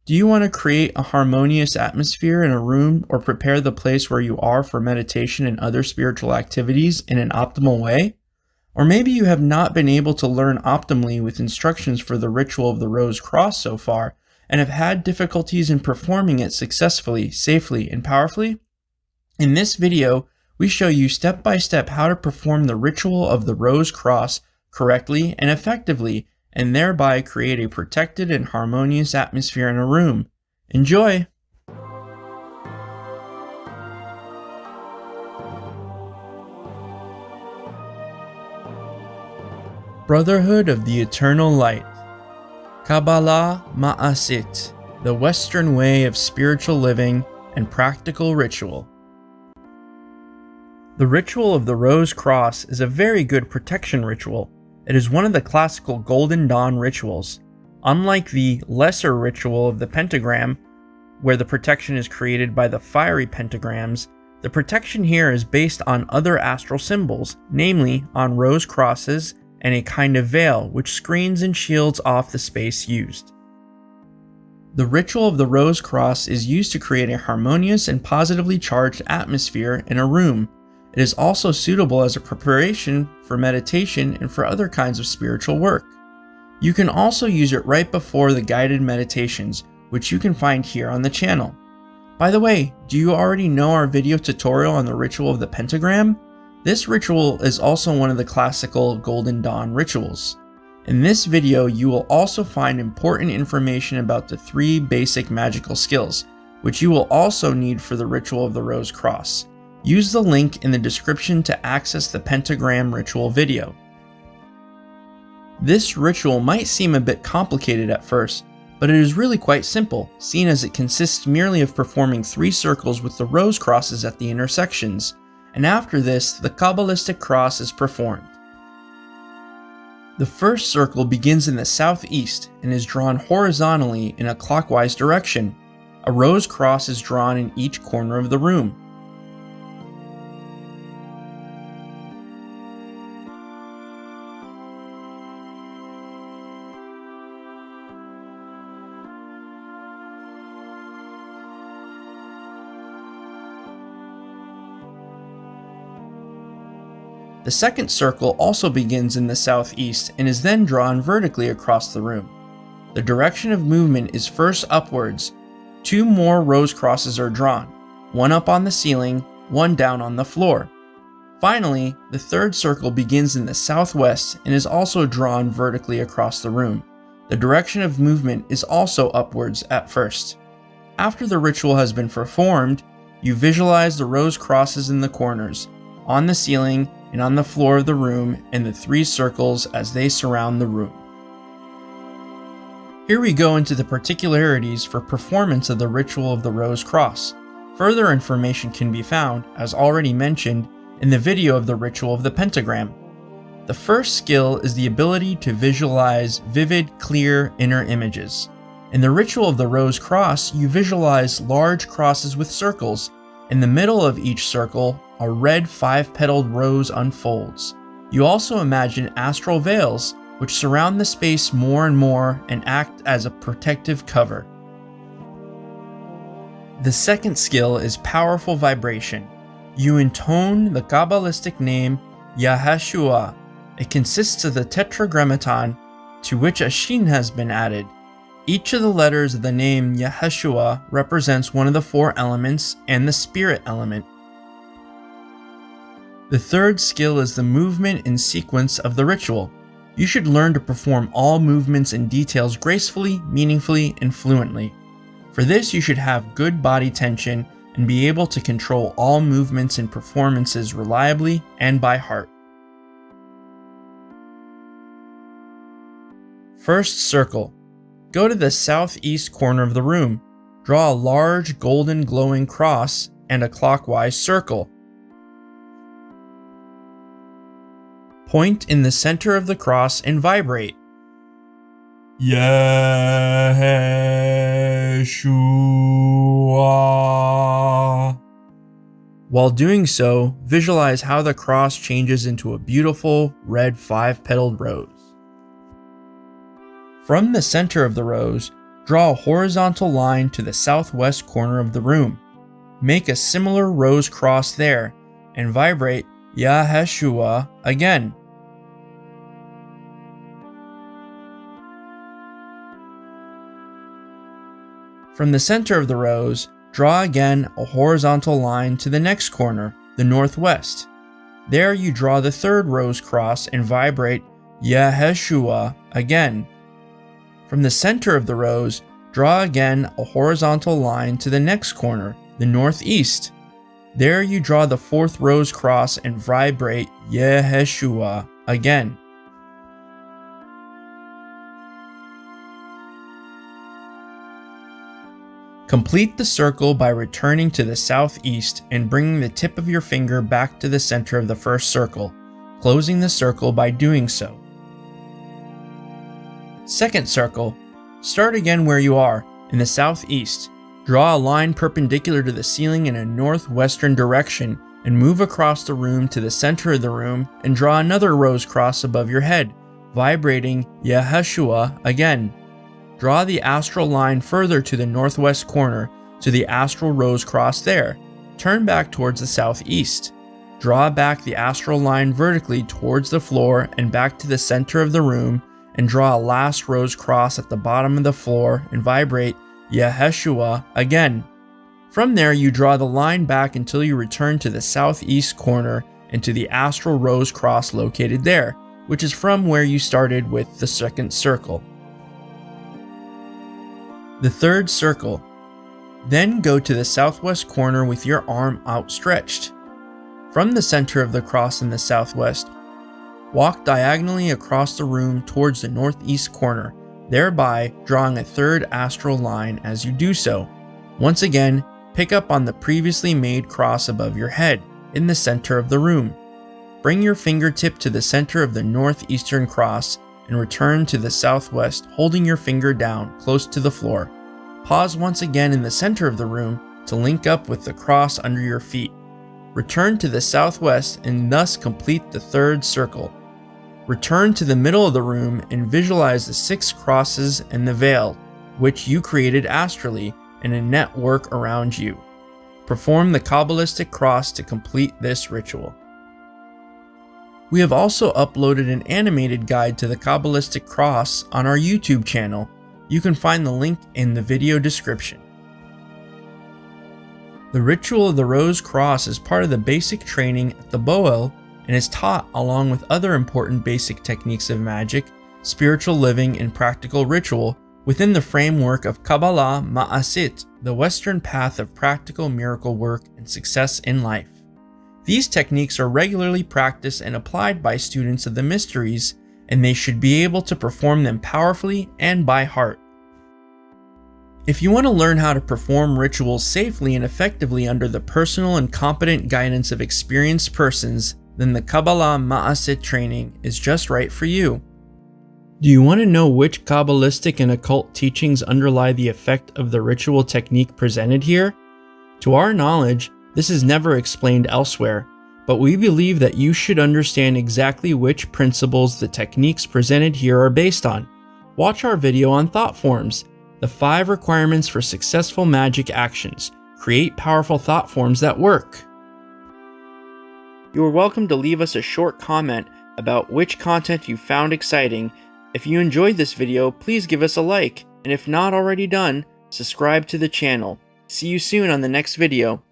Do you want to create a harmonious atmosphere in a room or prepare the place where you are for meditation and other spiritual activities in an optimal way? Or maybe you have not been able to learn optimally with instructions for the ritual of the Rose Cross so far and have had difficulties in performing it successfully, safely, and powerfully? In this video, we show you step by step how to perform the ritual of the Rose Cross correctly and effectively, and thereby create a protected and harmonious atmosphere in a room. Enjoy! Brotherhood of the Eternal Light. Qabbalah Maasit, the Western way of spiritual living and practical ritual. The ritual of the Rose Cross is a very good protection ritual. It is one of the classical Golden Dawn rituals. Unlike the lesser ritual of the pentagram, where the protection is created by the fiery pentagrams, the protection here is based on other astral symbols, namely on rose crosses and a kind of veil which screens and shields off the space used. The ritual of the Rose Cross is used to create a harmonious and positively charged atmosphere in a room. It is also suitable as a preparation for meditation and for other kinds of spiritual work. You can also use it right before the guided meditations, which you can find here on the channel. By the way, do you already know our video tutorial on the ritual of the pentagram? This ritual is also one of the classical Golden Dawn rituals. In this video, you will also find important information about the 3 basic magical skills, which you will also need for the ritual of the Rose Cross. Use the link in the description to access the pentagram ritual video. This ritual might seem a bit complicated at first, but it is really quite simple, seeing as it consists merely of performing 3 circles with the rose crosses at the intersections, and after this, the Qabbalistic Cross is performed. The first circle begins in the southeast and is drawn horizontally in a clockwise direction. A rose cross is drawn in each corner of the room. The second circle also begins in the southeast and is then drawn vertically across the room. The direction of movement is first upwards. 2 more rose crosses are drawn, one up on the ceiling, one down on the floor. Finally, the third circle begins in the southwest and is also drawn vertically across the room. The direction of movement is also upwards at first. After the ritual has been performed, you visualize the rose crosses in the corners, on the ceiling, and on the floor of the room, and the 3 circles as they surround the room. Here we go into the particularities for performance of the ritual of the Rose Cross. Further information can be found, as already mentioned, in the video of the ritual of the pentagram. The first skill is the ability to visualize vivid, clear inner images. In the ritual of the Rose Cross, you visualize large crosses with circles. In the middle of each circle, a red 5-petaled rose unfolds. You also imagine astral veils, which surround the space more and more and act as a protective cover. The second skill is powerful vibration. You intone the Kabbalistic name Yaheshua. It consists of the tetragrammaton, to which a shin has been added. Each of the letters of the name Yaheshua represents one of the 4 elements and the spirit element. The third skill is the movement and sequence of the ritual. You should learn to perform all movements and details gracefully, meaningfully, and fluently. For this, you should have good body tension and be able to control all movements and performances reliably and by heart. First circle. Go to the southeast corner of the room. Draw a large golden glowing cross and a clockwise circle. Point in the center of the cross and vibrate. Yeshua. While doing so, visualize how the cross changes into a beautiful red 5-petaled rose. From the center of the rose, draw a horizontal line to the southwest corner of the room. Make a similar rose cross there, and vibrate ha-Nefesh again. From the center of the rose, draw again a horizontal line to the next corner, the northwest. There you draw the third rose cross and vibrate ha-Nefesh again. From the center of the rose, draw again a horizontal line to the next corner, the northeast. There you draw the fourth rose cross and vibrate ha-Nefesh again. Complete the circle by returning to the southeast and bringing the tip of your finger back to the center of the first circle, closing the circle by doing so. Second circle. Start again where you are, in the southeast. Draw a line perpendicular to the ceiling in a northwestern direction and move across the room to the center of the room and draw another rose cross above your head, vibrating ha-Nefesh again. Draw the astral line further to the northwest corner to the astral rose cross there. Turn back towards the southeast. Draw back the astral line vertically towards the floor and back to the center of the room and draw a last rose cross at the bottom of the floor and vibrate ha-Nefesh again. From there you draw the line back until you return to the southeast corner and to the astral rose cross located there, which is from where you started with the second circle. The third circle. Then go to the southwest corner with your arm outstretched. From the center of the cross in the southwest, walk diagonally across the room towards the northeast corner, thereby drawing a third astral line as you do so. Once again, pick up on the previously made cross above your head, in the center of the room. Bring your fingertip to the center of the northeastern cross and return to the southwest, holding your finger down close to the floor. Pause once again in the center of the room to link up with the cross under your feet. Return to the southwest and thus complete the third circle. Return to the middle of the room and visualize the 6 crosses and the veil, which you created astrally, and a network around you. Perform the Qabbalistic Cross to complete this ritual. We have also uploaded an animated guide to the Qabbalistic Cross on our YouTube channel. You can find the link in the video description. The ritual of the Rose Cross is part of the basic training at the Boel and is taught along with other important basic techniques of magic, spiritual living, and practical ritual within the framework of Qabbalah Maasit, the Western path of practical miracle work and success in life. These techniques are regularly practiced and applied by students of the mysteries, and they should be able to perform them powerfully and by heart. If you want to learn how to perform rituals safely and effectively under the personal and competent guidance of experienced persons, then the Qabbalah Maasit training is just right for you. Do you want to know which Kabbalistic and occult teachings underlie the effect of the ritual technique presented here? To our knowledge, this is never explained elsewhere, but we believe that you should understand exactly which principles the techniques presented here are based on. Watch our video on thought forms, the 5 requirements for successful magic actions. Create powerful thought forms that work. You are welcome to leave us a short comment about which content you found exciting. If you enjoyed this video, please give us a like, and if not already done, subscribe to the channel. See you soon on the next video.